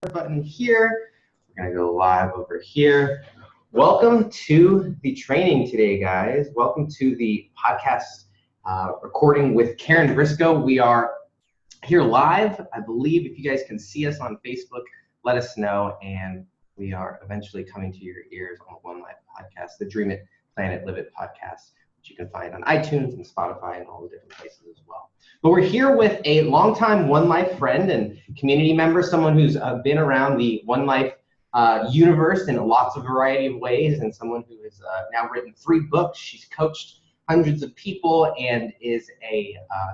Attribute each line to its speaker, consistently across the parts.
Speaker 1: button here. We're going to go live over here. Welcome to the training today, guys. Welcome to the podcast recording with Karen Briscoe. We are here live. I believe if you guys can see us on Facebook, let us know. And we are eventually coming to your ears on the One Life podcast, the Dream It, Plan It, Live It podcast, which you can find on iTunes and Spotify and all the different places as well. But we're here with a longtime One Life friend and community member, someone who's been around the One Life universe in lots of variety of ways, and someone who has now written 3 books. She's coached hundreds of people and is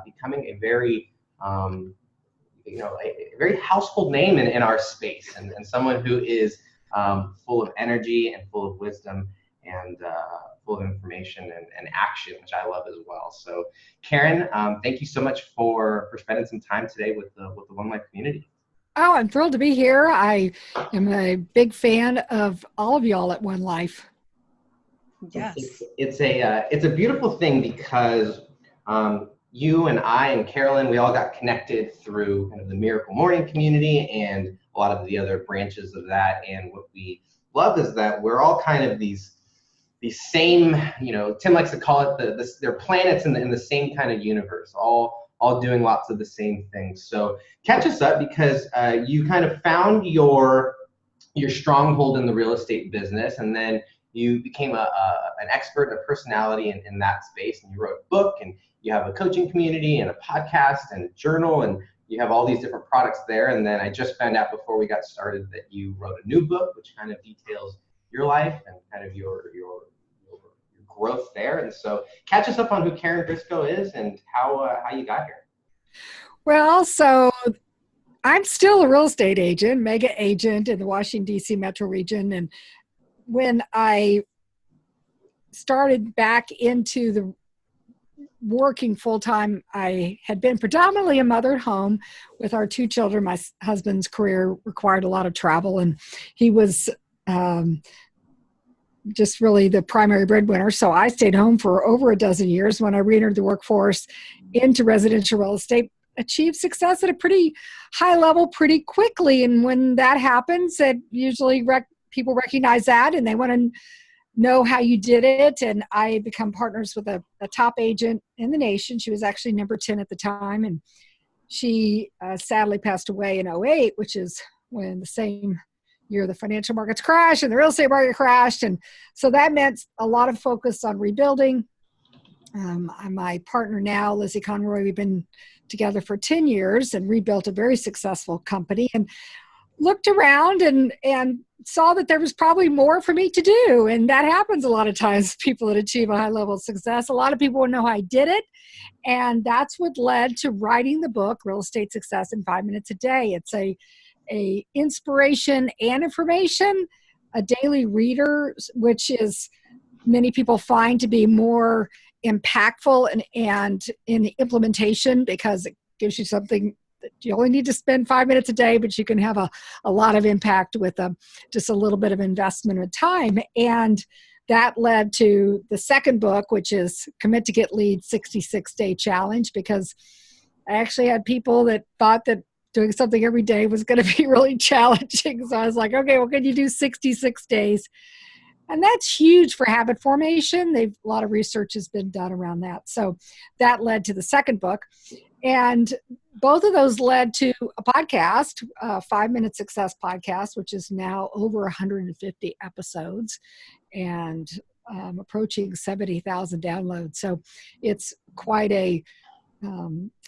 Speaker 1: becoming a very a very household name in our space, and someone who is full of energy and full of wisdom and full of information and action, which I love as well. So Karen, thank you so much for spending some time today with the One Life community.
Speaker 2: Oh, I'm thrilled to be here. I am a big fan of all of y'all at One Life.
Speaker 1: Yes. It's a beautiful thing because you and I and Carolyn, we all got connected through kind of the Miracle Morning community and a lot of the other branches of that. And what we love is that we're all kind of these same, Tim likes to call it they're planets in the same kind of universe, all doing lots of the same things. So catch us up, because you kind of found your stronghold in the real estate business, and then you became an expert and a personality in that space, and you wrote a book, and you have a coaching community and a podcast and a journal, and you have all these different products there. And then I just found out before we got started that you wrote a new book, which kind of details your life and kind of your growth there. And so catch us up on who Karen Briscoe is and how you got here.
Speaker 2: Well, so I'm still a real estate agent, mega agent in the Washington, D.C. metro region. And when I started back into the working full-time, I had been predominantly a mother at home with our 2 children. My husband's career required a lot of travel, and he was just really the primary breadwinner. So I stayed home for over a dozen years. When I re-entered the workforce into residential real estate, achieved success at a pretty high level pretty quickly. And when that happens, it usually people recognize that and they want to know how you did it. And I become partners with a top agent in the nation. She was actually number 10 at the time. And she sadly passed away in 2008, which is when the same year the financial markets crashed and the real estate market crashed. And so that meant a lot of focus on rebuilding. My partner now, Lizzie Conroy, we've been together for 10 years and rebuilt a very successful company, and looked around and saw that there was probably more for me to do. And that happens a lot of times, people that achieve a high level of success. A lot of people want to know how I did it. And that's what led to writing the book, Real Estate Success in 5 Minutes a Day. It's a inspiration and information, a daily reader, which is many people find to be more impactful and in the implementation, because it gives you something that you only need to spend 5 minutes a day, but you can have a lot of impact with just a little bit of investment of time. And that led to the second book, which is Commit to Get Leads 66-Day Challenge, because I actually had people that thought that doing something every day was going to be really challenging. So I was like, okay, well, can you do 66 days? And that's huge for habit formation. A lot of research has been done around that. So that led to the second book. And both of those led to a podcast, 5 Minute Success podcast, which is now over 150 episodes and approaching 70,000 downloads. So it's quite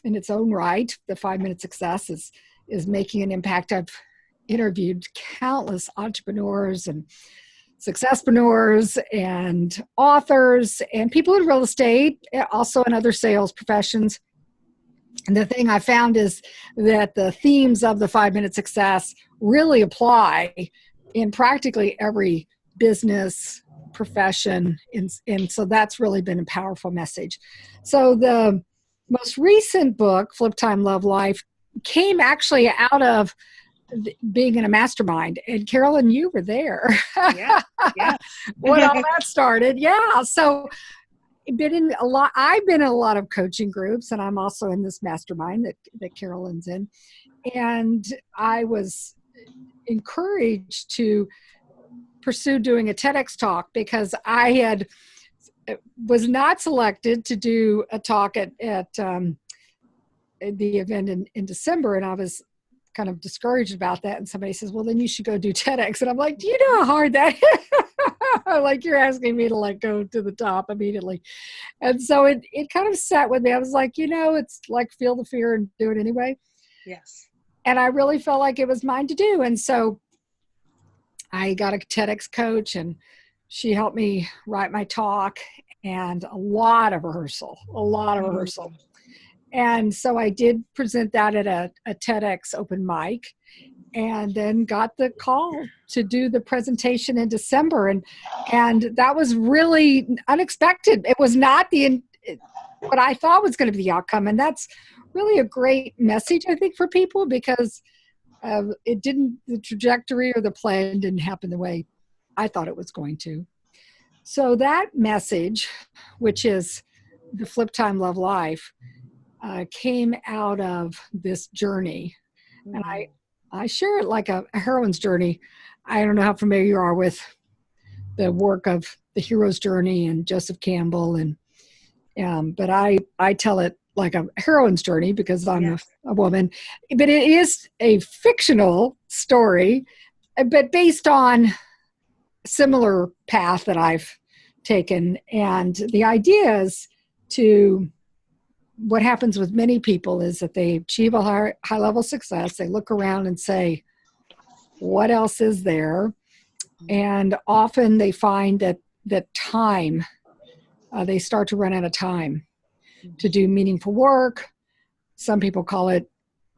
Speaker 2: in its own right. The 5 Minute Success is making an impact. I've interviewed countless entrepreneurs and successpreneurs and authors and people in real estate, also in other sales professions. And the thing I found is that the themes of the 5 Minute Success really apply in practically every business profession. And so that's really been a powerful message. So the most recent book, Flip Time, Love Life, came actually out of being in a mastermind. And Carolyn, you were there.
Speaker 3: Yeah.
Speaker 2: When all that started. Yeah. So I've been in a lot of coaching groups, and I'm also in this mastermind that Carolyn's in. And I was encouraged to pursue doing a TEDx talk because I was not selected to do a talk at the event in December, and I was kind of discouraged about that. And somebody says, well, then you should go do TEDx. And I'm like, do you know how hard that is? Like, you're asking me to like go to the top immediately. And so it kind of sat with me. I was like, it's like feel the fear and do it anyway.
Speaker 3: Yes.
Speaker 2: And I really felt like it was mine to do. And so I got a TEDx coach, and she helped me write my talk, and a lot of rehearsal. And so I did present that at a TEDx open mic, and then got the call to do the presentation in December. And that was really unexpected. It was not what I thought was going to be the outcome. And that's really a great message, I think, for people, because the trajectory or the plan didn't happen the way I thought it was going to. So that message, which is the Flip Time Love Life, came out of this journey. And I share it like a heroine's journey. I don't know how familiar you are with the work of the hero's journey and Joseph Campbell, but I tell it like a heroine's journey because I'm a woman. But it is a fictional story, but based on similar path that I've taken. And the idea is what happens with many people is that they achieve a high level success. They look around and say, what else is there? And often they find that time, they start to run out of time to do meaningful work. Some people call it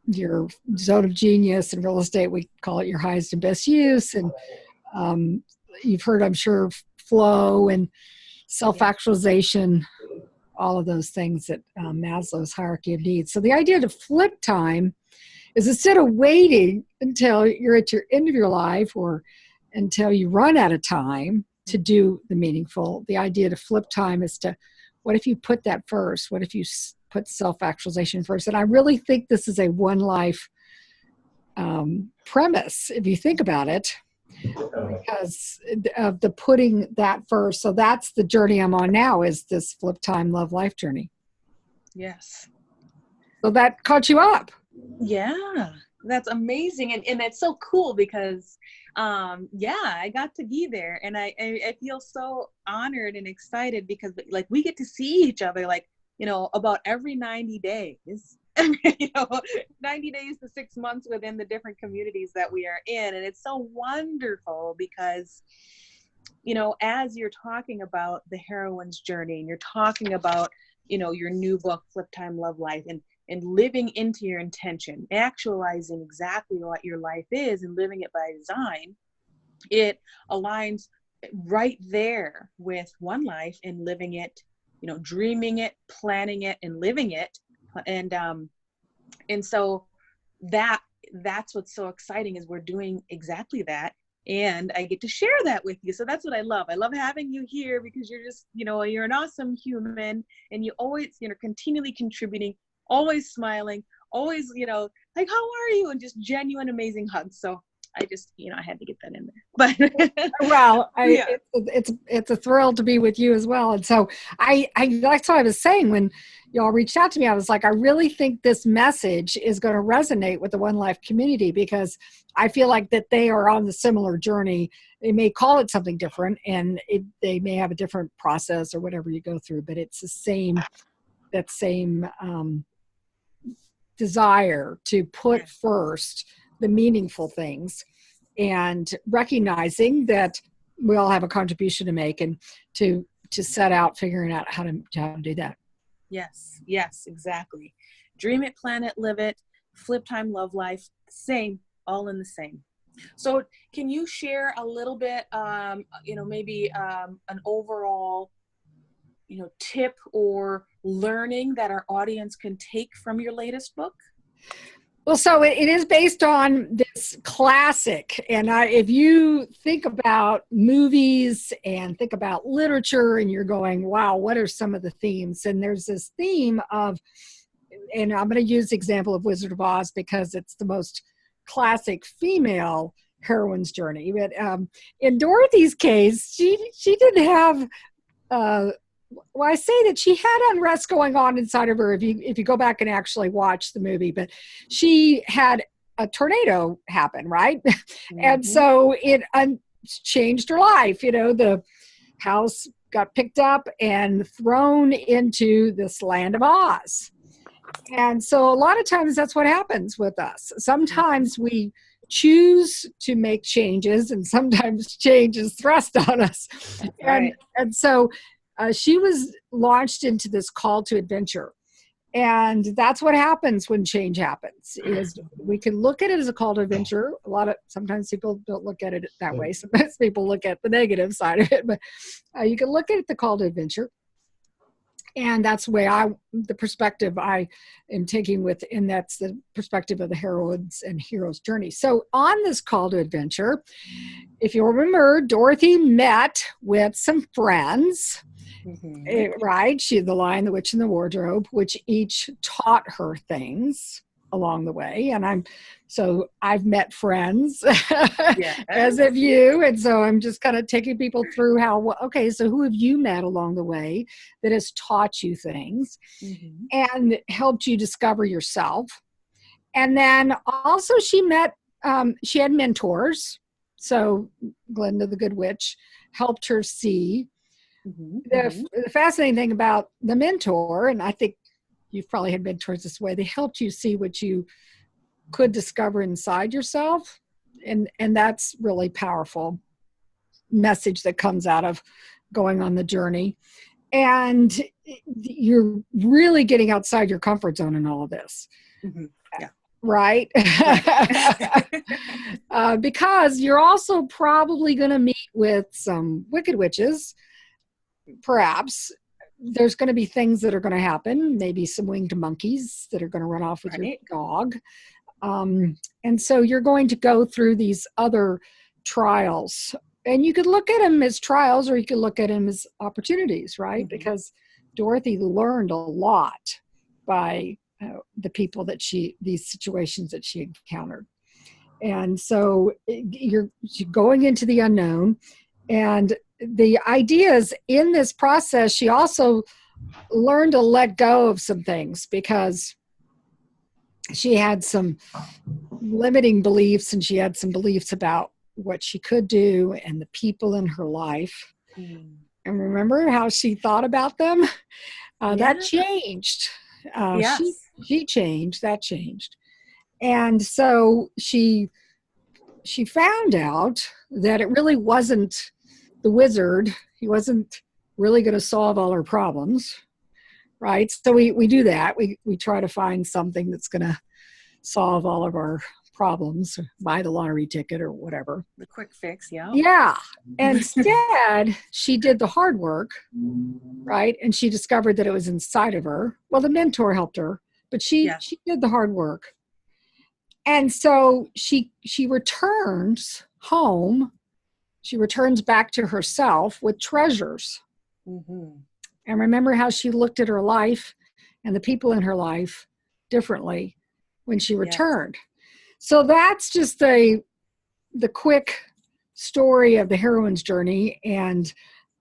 Speaker 2: your zone of genius. In real estate, we call it your highest and best use. And you've heard, I'm sure, flow and self-actualization, all of those things that Maslow's hierarchy of needs. So the idea to flip time is, instead of waiting until you're at your end of your life or until you run out of time to do the meaningful, the idea to flip time is what if you put that first? What if you put self-actualization first? And I really think this is a one life premise, if you think about it, because of the putting that first. So that's the journey I'm on now, is this Flip Time Love Life journey.
Speaker 3: Yes.
Speaker 2: So that caught you up.
Speaker 3: Yeah, that's amazing. And that's so cool because, I got to be there, and I feel so honored and excited because like we get to see each other, like, about every 90 days. 90 days to 6 months within the different communities that we are in. And it's so wonderful because, as you're talking about the heroine's journey, and you're talking about, your new book, Flip Time Love Life, and living into your intention, actualizing exactly what your life is and living it by design, it aligns right there with One Life and living it, dreaming it, planning it, and living it. And so that's what's so exciting, is we're doing exactly that. And I get to share that with you. So that's what I love. I love having you here because you're just, you're an awesome human, and you always, continually contributing, always smiling, always, like, how are you? And just genuine, amazing hugs. So I just, I had to get that in there. But
Speaker 2: well, it's a thrill to be with you as well. And so I that's what I was saying when y'all reached out to me. I was like, I really think this message is going to resonate with the One Life community, because I feel like that they are on the similar journey. They may call it something different, and they may have a different process or whatever you go through, but it's that same desire to put first the meaningful things, and recognizing that we all have a contribution to make, and to set out figuring out how to do that.
Speaker 3: Yes, exactly. Dream it, plan it, live it, Flip Time Love Life, same, all in the same. So can you share a little bit, maybe an overall, tip or learning that our audience can take from your latest book?
Speaker 2: Well, so it is based on this classic. And if you think about movies and think about literature, and you're going, wow, what are some of the themes? And there's this theme of, and I'm going to use the example of Wizard of Oz because it's the most classic female heroine's journey. But in Dorothy's case, she didn't have. Well, I say that she had unrest going on inside of her. If you go back and actually watch the movie, but she had a tornado happen, right? Mm-hmm. And so it changed her life. The house got picked up and thrown into this land of Oz. And so a lot of times that's what happens with us. Sometimes we choose to make changes, and sometimes change is thrust on us. Right. And so she was launched into this call to adventure. And that's what happens when change happens, is we can look at it as a call to adventure. Sometimes people don't look at it that way. Sometimes people look at the negative side of it, but you can look at the call to adventure. And that's the perspective I am taking and that's the perspective of the heroines and heroes' journey. So on this call to adventure, if you remember, Dorothy met with some friends. Mm-hmm. Right? The Lion, the Witch, and the Wardrobe, which each taught her things along the way. And I've met friends, yes, as have you. And so I'm just kind of taking people through so who have you met along the way that has taught you things, mm-hmm, and helped you discover yourself? And then also she had mentors. So Glinda the Good Witch helped her see. Mm-hmm. The fascinating thing about the mentor, and I think you've probably had mentors this way, they helped you see what you could discover inside yourself. And that's really powerful message that comes out of going on the journey. And you're really getting outside your comfort zone in all of this. Mm-hmm. Yeah. Right? Because you're also probably going to meet with some wicked witches. Perhaps there's going to be things that are going to happen, maybe some winged monkeys that are going to run off with your dog. And so you're going to go through these other trials, and you could look at them as trials, or you could look at them as opportunities, right? Mm-hmm. Because Dorothy learned a lot by the people these situations that she encountered. And so you're going into the unknown. And the idea is, in this process, she also learned to let go of some things, because she had some limiting beliefs, and she had some beliefs about what she could do and the people in her life. Mm. And remember how she thought about them? That changed. Yes. She changed. That changed. And so she found out that it really wasn't the wizard. He wasn't really going to solve all her problems, right? So we do that. We try to find something that's going to solve all of our problems, buy the lottery ticket or whatever.
Speaker 3: The quick fix, yeah.
Speaker 2: Yeah. Instead, she did the hard work, right? And she discovered that it was inside of her. Well, the mentor helped her, but she did the hard work. And so she returns home. She returns back to herself with treasures. Mm-hmm. And remember how she looked at her life and the people in her life differently when she returned. Yes. So that's just the quick story of the heroine's journey. And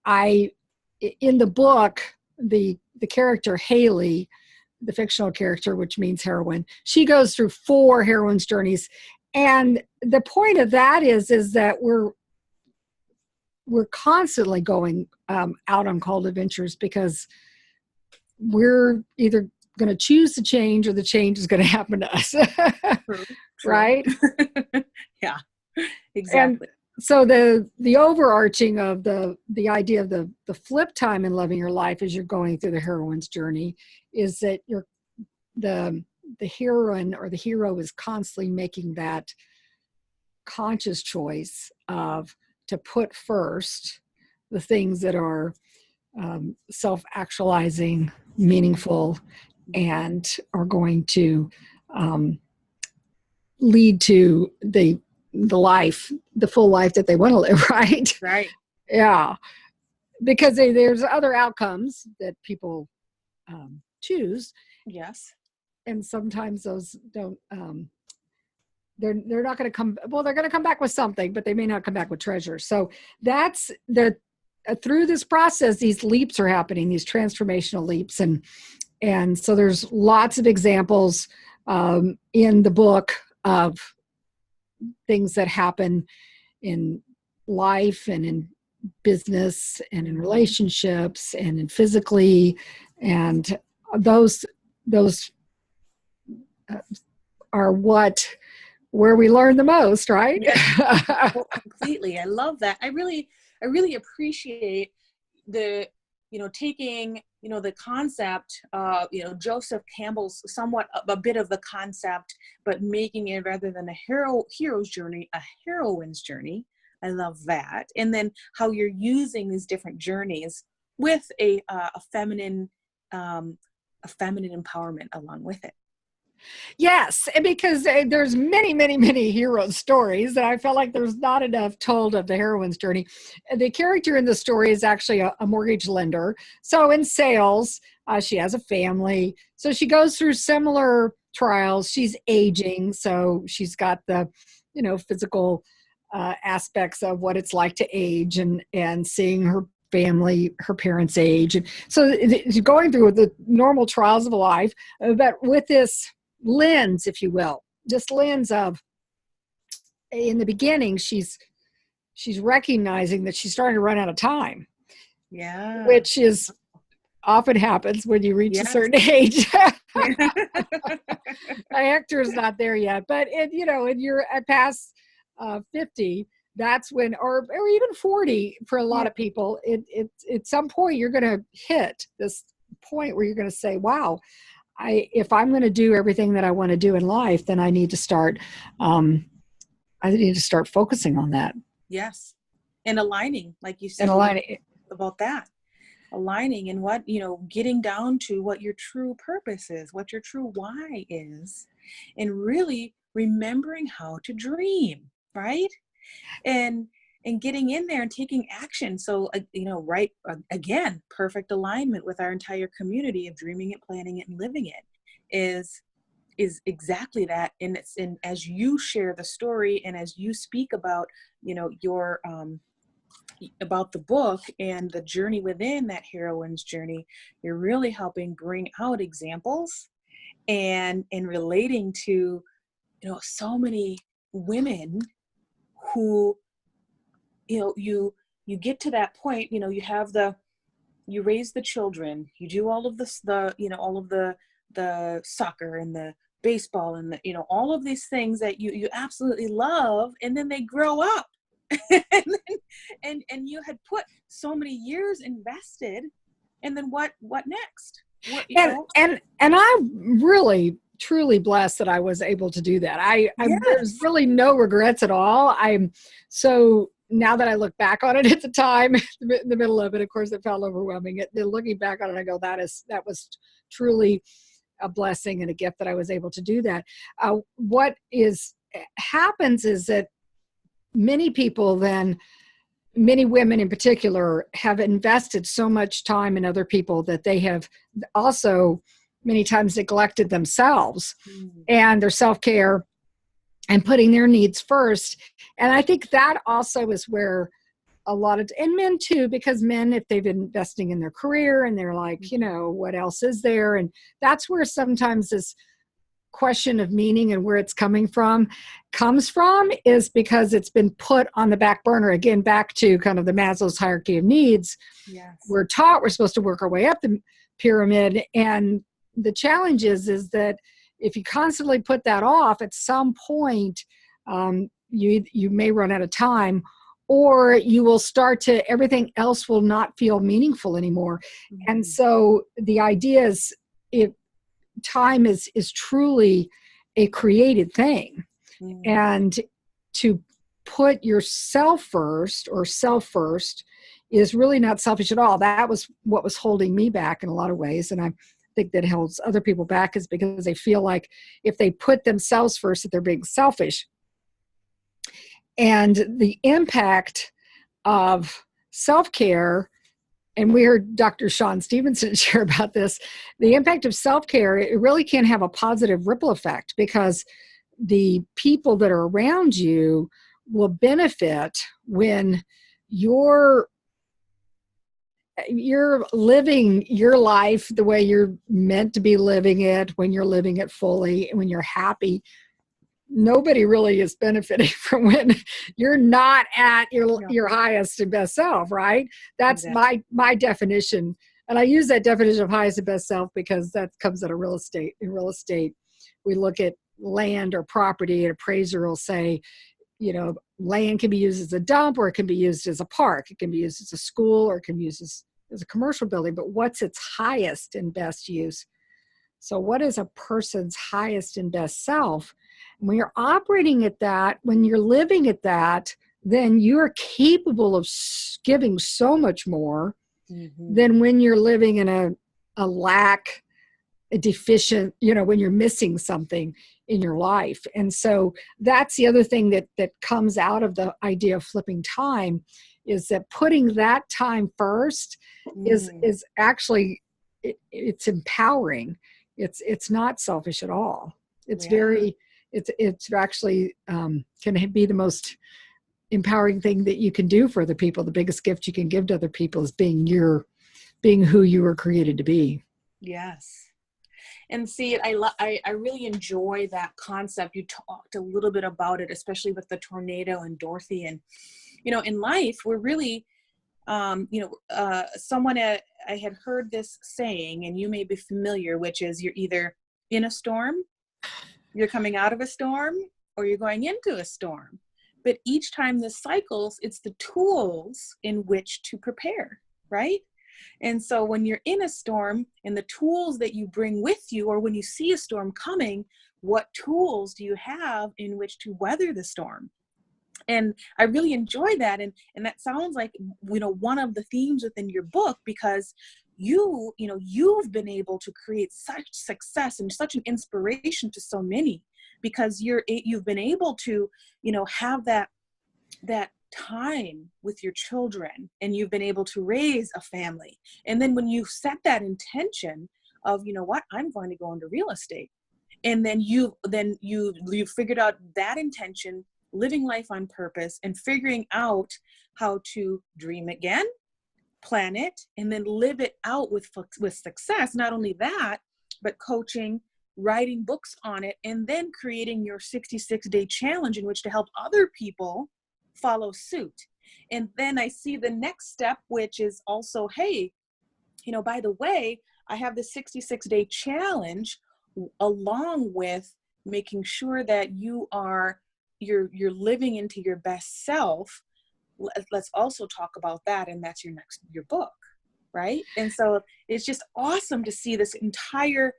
Speaker 2: in the book, the character Haley, the fictional character, which means heroine, she goes through 4 heroine's journeys. And the point of that is that we're constantly going out on called adventures, because we're either going to choose to change, or the change is going to happen to us. True. Right?
Speaker 3: Yeah, exactly.
Speaker 2: And so the overarching of the idea of the flip time in loving your life as you're going through the heroine's journey is that the heroine or the hero is constantly making that conscious choice to put first the things that are self-actualizing, meaningful, and are going to lead to the full life that they want to live, right?
Speaker 3: Right.
Speaker 2: Yeah. Because there's other outcomes that people choose.
Speaker 3: Yes.
Speaker 2: And sometimes those don't they're not going to come, well, they're going to come back with something, but they may not come back with treasure. So that's through this process, these leaps are happening, these transformational leaps. And so there's lots of examples in the book of things that happen in life and in business and in relationships and in physically, and those are where we learn the most, right?
Speaker 3: Yeah. Oh, completely. I love that. I really appreciate the, taking, the concept, Joseph Campbell's somewhat a bit of the concept, but making it, rather than a hero's journey, a heroine's journey. I love that. And then how you're using these different journeys with a feminine empowerment along with it.
Speaker 2: Yes, and because there's many, many, many hero stories that I felt like there's not enough told of the heroine's journey. The character in the story is actually a mortgage lender. So in sales, she has a family. So she goes through similar trials. She's aging, so she's got the, physical aspects of what it's like to age and seeing her family, her parents age. And so going through the normal trials of life, but with this lens, if you will, this lens of, in the beginning, she's recognizing that she's starting to run out of time.
Speaker 3: Yeah.
Speaker 2: Which is often happens when you reach a certain age. The actor's not there yet, but and you're past 50, that's when, or even 40 for a lot of people, it at some point you're going to hit this point where you're going to say, wow, if I'm going to do everything that I want to do in life, then I need to start focusing on that.
Speaker 3: Yes. And aligning, like you said,
Speaker 2: and aligning
Speaker 3: about that. Aligning and what, getting down to what your true purpose is, what your true why is, and really remembering how to dream, right? And getting in there and taking action. So, right, again, perfect alignment with our entire community of dreaming it, planning it, and living it is exactly that. And as you share the story and as you speak about, your, about the book and the journey within that heroine's journey, you're really helping bring out examples and relating to, so many women who, you get to that point, you raise the children, you do all of this, all of the soccer and the baseball and the, all of these things that you absolutely love. And then they grow up and you had put so many years invested. And then what next?
Speaker 2: And I'm really truly blessed that I was able to do that. There's really no regrets at all. So now that I look back on it at the time, in the middle of it, of course, it felt overwhelming. Looking back on it, I go, that was truly a blessing and a gift that I was able to do that. What happens is that many people then, many women in particular, have invested so much time in other people that they have also many times neglected themselves and their self-care and putting their needs first. And I think that also is where a lot of, and men too, because men, if they've been investing in their career and they're like, what else is there? And that's where sometimes this question of meaning and where it's comes from is because it's been put on the back burner. Again, back to kind of the Maslow's hierarchy of needs.
Speaker 3: Yes. We're
Speaker 2: taught we're supposed to work our way up the pyramid. And the challenge is that if you constantly put that off, at some point, you may run out of time, or you will start to, everything else will not feel meaningful anymore. Mm-hmm. And so the idea is, if time is truly a created thing, and to put yourself first or self first is really not selfish at all. That was what was holding me back in a lot of ways. And I think that holds other people back is because they feel like if they put themselves first, that they're being selfish. And the impact of self-care, and we heard Dr. Sean Stevenson share about this, the impact of self-care, it really can have a positive ripple effect, because the people that are around you will benefit when you're living your life the way you're meant to be living it, when you're living it fully, and when you're happy. Nobody really is benefiting from when you're not at your highest and best self, right? That's
Speaker 3: Exactly.
Speaker 2: my definition. And I use that definition of highest and best self because that comes out of real estate. In real estate, we look at land or property, an appraiser will say, land can be used as a dump, or it can be used as a park. It can be used as a school, or it can be used as a commercial building. But what's its highest and best use? So what is a person's highest and best self? And when you're operating at that, when you're living at that, then you're capable of giving so much more than when you're living in a lack, a deficient, when you're missing something in your life. And so that's the other thing that comes out of the idea of flipping time, is that putting that time first is actually, it's empowering. It's not selfish at all. It's it's actually can be the most empowering thing that you can do for other people. The biggest gift you can give to other people is being who you were created to be.
Speaker 3: Yes. And see, I really enjoy that concept. You talked a little bit about it, especially with the tornado and Dorothy. And, in life, we're really, someone, I had heard this saying, and you may be familiar, which is you're either in a storm, you're coming out of a storm, or you're going into a storm. But each time this cycles, it's the tools in which to prepare, right? And so when you're in a storm, and the tools that you bring with you, or when you see a storm coming, what tools do you have in which to weather the storm? And I really enjoy that. And that sounds like, one of the themes within your book, because you've been able to create such success and such an inspiration to so many, because you've been able to, have that time with your children, and you've been able to raise a family. And then when you set that intention of, I'm going to go into real estate, and then you figured out that intention, living life on purpose, and figuring out how to dream again, plan it, and then live it out with success. Not only that, but coaching, writing books on it, and then creating your 66-day challenge in which to help other people follow suit. And then I see the next step, which is also, hey, by the way, I have the 66-day challenge along with making sure that you're living into your best self. Let's also talk about that. And that's your book, right? And so it's just awesome to see this entire,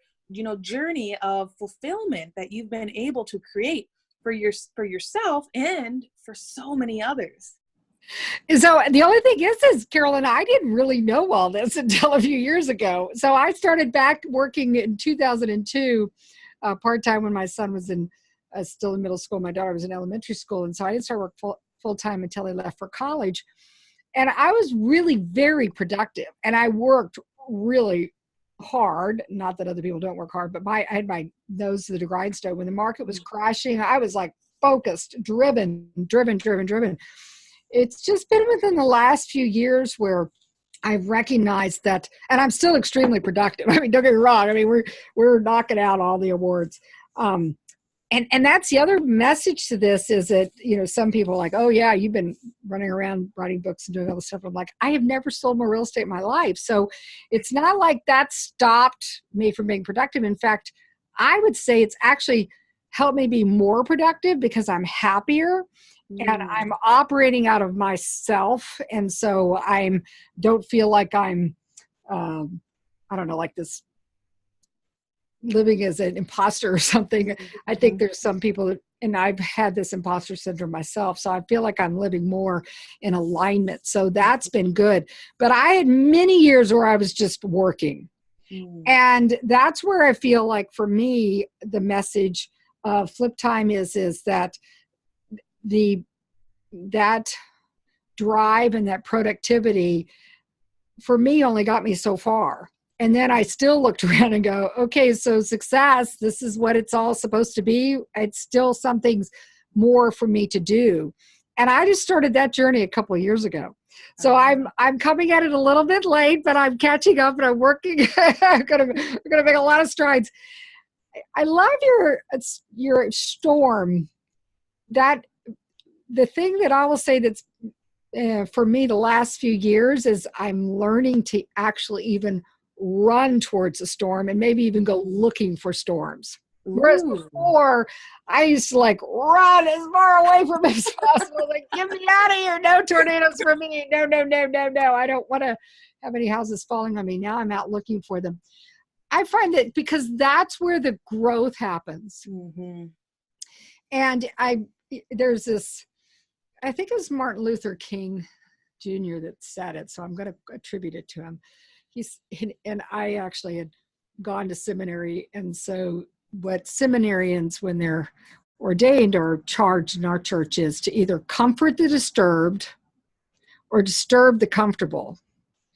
Speaker 3: journey of fulfillment that you've been able to create for yourself and for so many others.
Speaker 2: So the only thing is, Carolyn, I didn't really know all this until a few years ago. So I started back working in 2002, part-time, when my son was still in middle school. My daughter was in elementary school. And so I didn't start work full-time until he left for college. And I was really very productive. And I worked really hard. Not that other people don't work hard, but I had my nose to the grindstone. When the market was crashing, I was like focused, driven. It's just been within the last few years where I've recognized that, and I'm still extremely productive. I mean, don't get me wrong. I mean, we're knocking out all the awards. And that's the other message to this, is that, some people are like, oh yeah, you've been running around writing books and doing all this stuff. I'm like, I have never sold more real estate in my life. So it's not like that stopped me from being productive. In fact, I would say it's actually helped me be more productive because I'm happier and I'm operating out of myself. And so don't feel like I'm, I don't know, like this living as an imposter or something. I think there's some people that, and I've had this imposter syndrome myself, so I feel like I'm living more in alignment. So that's been good. But I had many years where I was just working. And that's where I feel like, for me, the message of Flip Time is that that drive and that productivity, for me, only got me so far. And then I still looked around and go, okay, so success, this is what it's all supposed to be. It's still something's more for me to do. And I just started that journey a couple of years ago. So I'm coming at it a little bit late, but I'm catching up and I'm working. I'm gonna make a lot of strides. I love your storm. That the thing that I will say that's for me the last few years is I'm learning to actually even run towards a storm and maybe even go looking for storms. Whereas before, I used to like run as far away from it as possible. Like, get me out of here. No tornadoes for me. No. I don't want to have any houses falling on me. Now I'm out looking for them. I find that because that's where the growth happens. Mm-hmm. And there's this, I think it was Martin Luther King Jr. that said it. So I'm going to attribute it to him. And I actually had gone to seminary. And so what seminarians, when they're ordained, are charged in our church is to either comfort the disturbed or disturb the comfortable.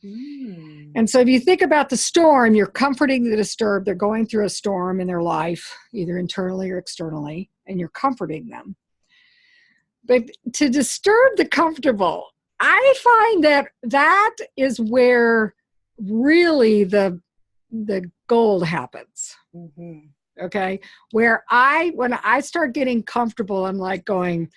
Speaker 2: And so if you think about the storm, you're comforting the disturbed. They're going through a storm in their life, either internally or externally, and you're comforting them. But to disturb the comfortable, I find that is where really the gold happens. Mm-hmm. Okay. Where when I start getting comfortable, I'm like going,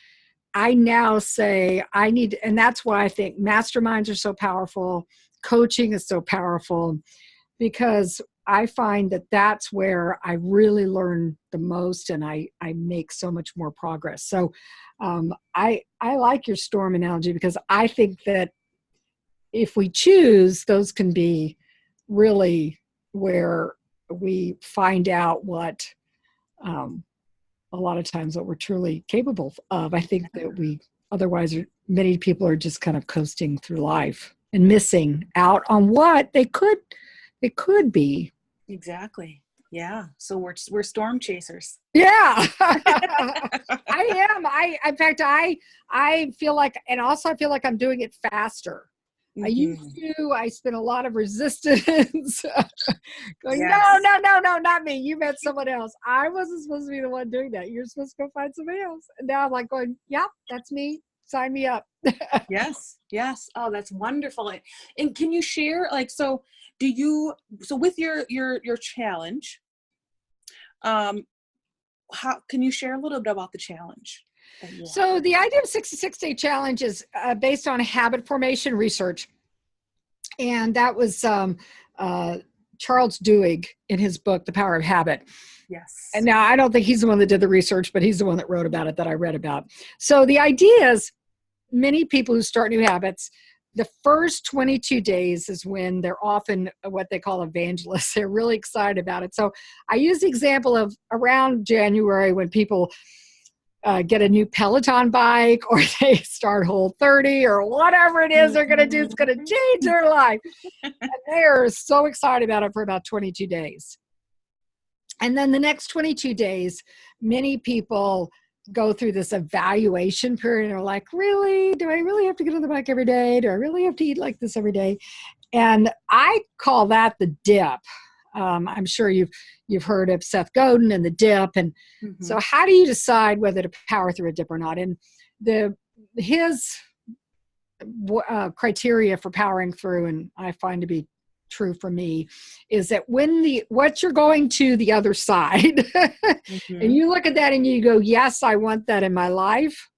Speaker 2: I now say I need, and that's why I think masterminds are so powerful. Coaching is so powerful, because I find that that's where I really learn the most, and I make so much more progress. So I like your storm analogy, because I think that if we choose, those can be really where we find out what a lot of times what we're truly capable of. I think that otherwise many people are just kind of coasting through life and missing out on what they could be.
Speaker 3: Exactly. Yeah. So we're storm chasers.
Speaker 2: Yeah. I am. In fact, I feel like, and also I feel like I'm doing it faster. Mm-hmm. I spent a lot of resistance going, yes. No, not me. You met someone else. I wasn't supposed to be the one doing that. You're supposed to go find somebody else. And now I'm like going, yeah, that's me. Sign me up.
Speaker 3: Yes. Oh, that's wonderful. And can you share, like, so with your challenge, how can you share a little bit about the challenge?
Speaker 2: So the idea of 66-day challenge is based on habit formation research. And that was Charles Duhigg in his book, The Power of Habit.
Speaker 3: Yes.
Speaker 2: And now I don't think he's the one that did the research, but he's the one that wrote about it that I read about. So the idea is many people who start new habits, the first 22 days is when they're often what they call evangelists. They're really excited about it. So I use the example of around January when people get a new Peloton bike, or they start Whole30, or whatever it is they're going to do. It's going to change their life. And they are so excited about it for about 22 days. And then the next 22 days, many people go through this evaluation period and are like, really? Do I really have to get on the bike every day? Do I really have to eat like this every day? And I call that the dip. I'm sure you've heard of Seth Godin and the dip. And so how do you decide whether to power through a dip or not? And his criteria for powering through, and I find to be true for me, is that what you're going to the other side, and you look at that and you go, yes, I want that in my life.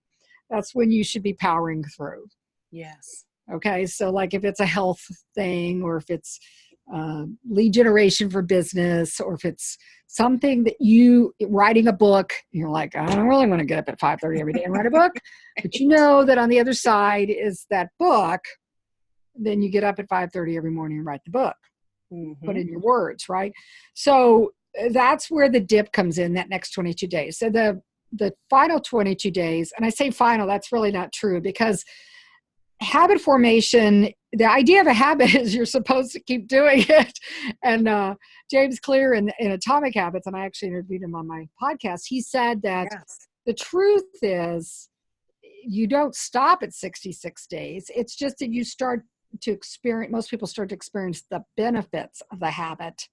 Speaker 2: That's when you should be powering through.
Speaker 3: Yes.
Speaker 2: Okay. So like if it's a health thing, or if it's lead generation for business, or if it's something that writing a book, you're like, I don't really want to get up at 5:30 every day and write a book, but you know that on the other side is that book, then you get up at 5:30 every morning and write the book, put in your words, right? So that's where the dip comes in, that next 22 days. So the final 22 days, and I say final, that's really not true, because habit formation, the idea of a habit is you're supposed to keep doing it. And James Clear in Atomic Habits, and I actually interviewed him on my podcast, he said that the truth is you don't stop at 66 days. It's just that you start to experience, most people start to experience the benefits of the habit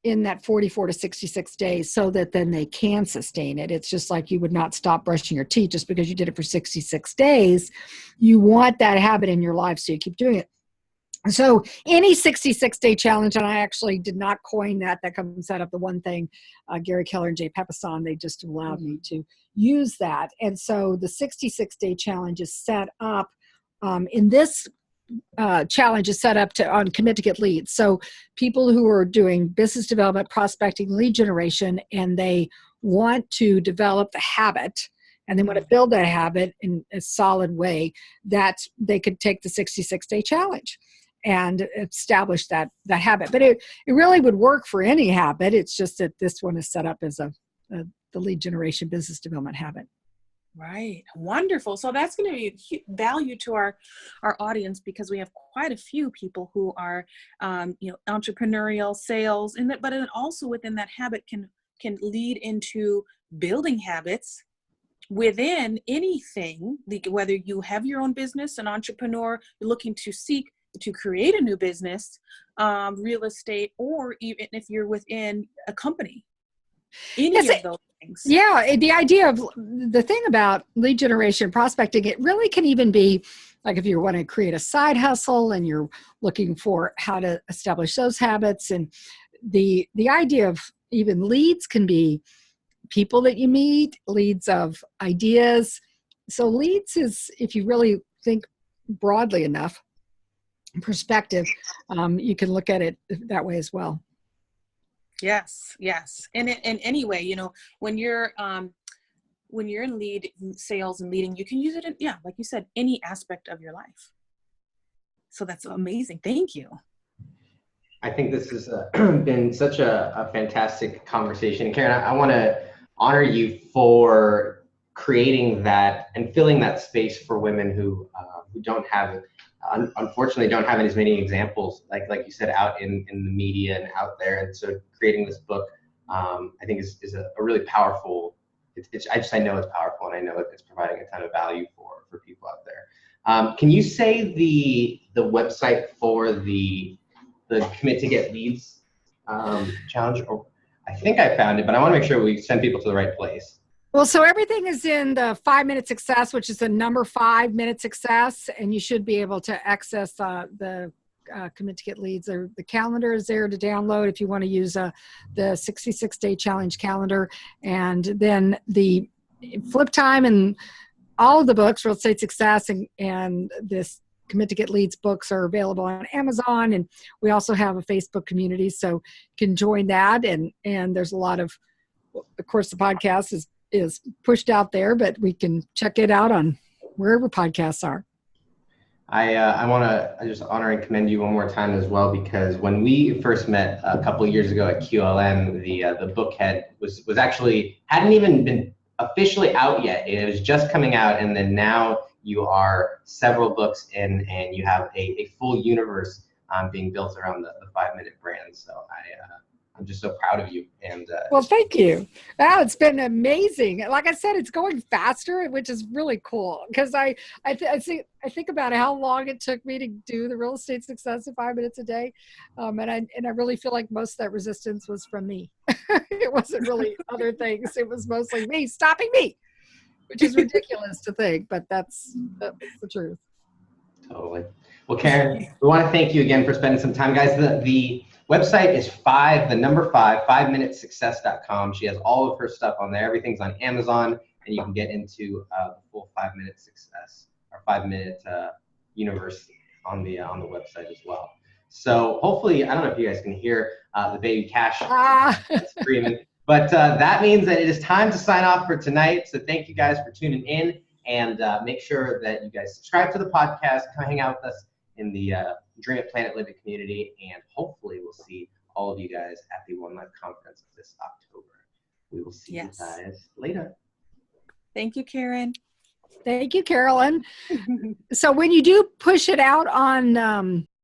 Speaker 2: in that 44 to 66 days so that then they can sustain it. It's just like you would not stop brushing your teeth just because you did it for 66 days. You want that habit in your life, so you keep doing it. So any 66-day challenge, and I actually did not coin that. That comes out of the one thing, Gary Keller and Jay Papasan, they just allowed me to use that. And so the 66-day challenge is set up in this challenge is set up on Commit to Get Leads. So people who are doing business development, prospecting, lead generation, and they want to develop the habit, and they want to build that habit in a solid way, that they could take the 66-day challenge and establish that habit. But it really would work for any habit. It's just that this one is set up as the lead generation business development habit.
Speaker 3: Right. Wonderful. So that's going to be value to our audience, because we have quite a few people who are, entrepreneurial, sales, but then also within that habit can lead into building habits within anything, whether you have your own business, an entrepreneur, you're looking to create a new business, real estate, or even if you're within a company, of those things.
Speaker 2: Yeah, the idea of the thing about lead generation prospecting, it really can even be like if you want to create a side hustle and you're looking for how to establish those habits. And the idea of even leads can be people that you meet, leads of ideas. So leads is, if you really think broadly enough, perspective, you can look at it that way as well.
Speaker 3: Yes. And anyway, when you're in lead sales and leading, you can use it in, like you said, any aspect of your life. So that's amazing. Thank you.
Speaker 1: I think this has been such a fantastic conversation. And Karen, I want to honor you for creating that and filling that space for women who don't have, unfortunately, don't have as many examples, like you said, out in the media and out there. And so creating this book, I think is a really powerful, I know it's powerful, and I know it's providing a ton of value for people out there. Can you say the website for the Commit to Get Leads challenge? Or I think I found it, but I want to make sure we send people to the right place.
Speaker 2: Well, so everything is in the 5-minute success, which is the number 5-minute success, and you should be able to access the Commit to Get Leads. Or the calendar is there to download if you want to use the 66-day challenge calendar. And then the Flip Time and all of the books, Real Estate Success and this Commit to Get Leads books, are available on Amazon. And we also have a Facebook community, so you can join that. And there's a lot of course, the podcast is pushed out there, but we can check it out on wherever podcasts are.
Speaker 1: I want to just honor and commend you one more time as well, because when we first met a couple of years ago at QLM, the book was actually hadn't even been officially out yet. It was just coming out, and then now you are several books in, and you have a full universe being built around the 5-minute brand. So I'm just so proud of you. And
Speaker 2: well, thank you. Wow, it's been amazing. Like I said, it's going faster, which is really cool, because I think about how long it took me to do the Real Estate Success in 5 minutes a day, and I really feel like most of that resistance was from me. It wasn't really other things. It was mostly me stopping me, which is ridiculous to think, but that's the truth.
Speaker 1: Totally. Well, Karen, we want to thank you again for spending some time, guys. The website is 5minutessuccess.com. She has all of her stuff on there. Everything's on Amazon, and you can get into the full 5-minute success or 5-minute universe on the website as well. So hopefully, I don't know if you guys can hear the baby Cash screaming, but that means that it is time to sign off for tonight. So thank you guys for tuning in, and make sure that you guys subscribe to the podcast, come hang out with us in the Dream at Planet Living community, and hopefully we'll see all of you guys at the One Life Conference this October. We will see you guys later.
Speaker 3: Thank you, Karen.
Speaker 2: Thank you, Carolyn. So when you do push it out on